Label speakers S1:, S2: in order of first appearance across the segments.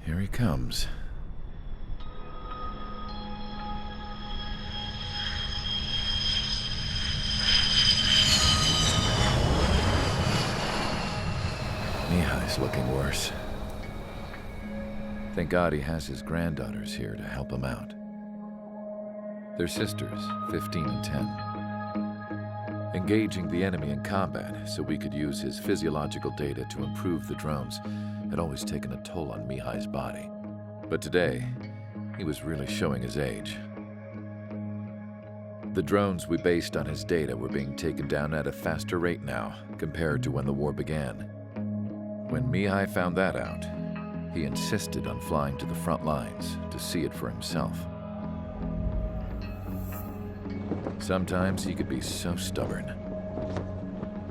S1: Here he comes. Mihai's looking worse. Thank God he has his granddaughters here to help him out. They're sisters, 15 and 10. Engaging the enemy in combat so we could use his physiological data to improve the drones had always taken a toll on Mihai's body. But today, he was really showing his age. The drones we based on his data were being taken down at a faster rate now compared to when the war began. When Mihai found that out, he insisted on flying to the front lines to see it for himself. Sometimes he could be so stubborn.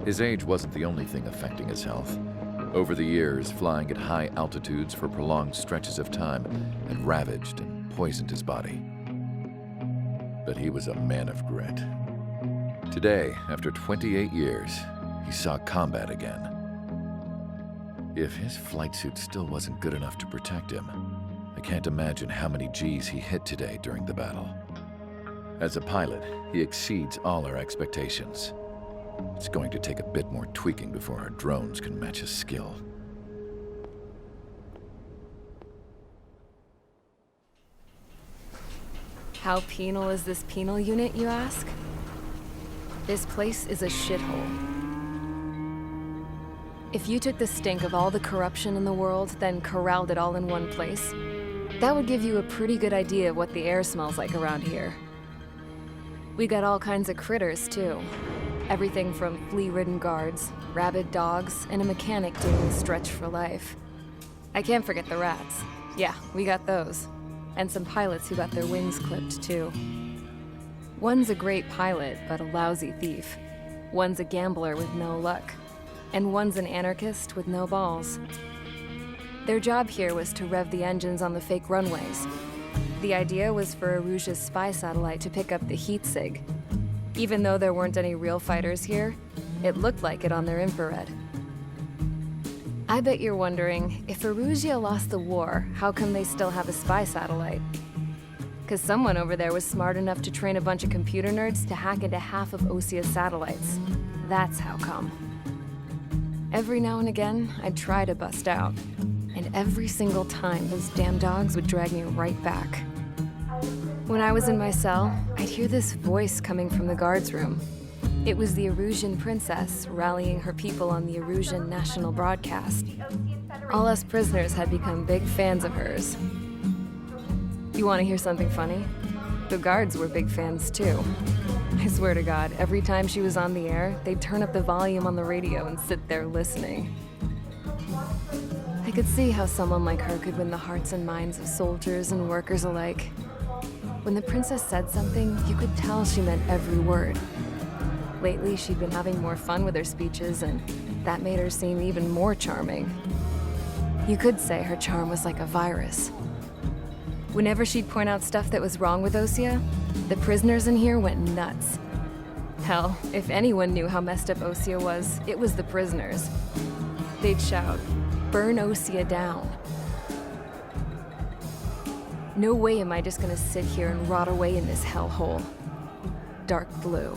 S1: His age wasn't the only thing affecting his health. Over the years, flying at high altitudes for prolonged stretches of time had ravaged and poisoned his body. But he was a man of grit. Today, after 28 years, he saw combat again. If his flight suit still wasn't good enough to protect him, I can't imagine how many Gs he hit today during the battle. As a pilot, he exceeds all our expectations. It's going to take a bit more tweaking before our drones can match his skill.
S2: How penal is this penal unit, you ask? This place is a shithole. If you took the stink of all the corruption in the world, then corralled it all in one place, that would give you a pretty good idea of what the air smells like around here. We got all kinds of critters, too. Everything from flea-ridden guards, rabid dogs, and a mechanic doing the stretch for life. I can't forget the rats. Yeah, we got those. And some pilots who got their wings clipped, too. One's a great pilot, but a lousy thief. One's a gambler with no luck. And one's an anarchist with no balls. Their job here was to rev the engines on the fake runways. The idea was for Erusia's spy satellite to pick up the heat sig. Even though there weren't any real fighters here, it looked like it on their infrared. I bet you're wondering, if Erusia lost the war, how come they still have a spy satellite? 'Cause someone over there was smart enough to train a bunch of computer nerds to hack into half of Osia's satellites. That's how come. Every now and again, I'd try to bust out. And every single time, those damn dogs would drag me right back. When I was in my cell, I'd hear this voice coming from the guards room. It was the Erusian princess rallying her people on the Erusian national broadcast. All us prisoners had become big fans of hers. You want to hear something funny? The guards were big fans too. I swear to God, every time she was on the air, they'd turn up the volume on the radio and sit there listening. I could see how someone like her could win the hearts and minds of soldiers and workers alike. When the princess said something, you could tell she meant every word. Lately, she'd been having more fun with her speeches, and that made her seem even more charming. You could say her charm was like a virus. Whenever she'd point out stuff that was wrong with Osia, the prisoners in here went nuts. Hell, if anyone knew how messed up Osia was, it was the prisoners. They'd shout, "Burn Osia down." No way am I just gonna sit here and rot away in this hellhole. Dark blue.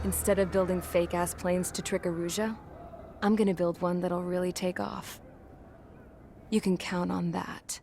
S2: Instead of building fake-ass planes to trick Erusia, I'm gonna build one that'll really take off. You can count on that.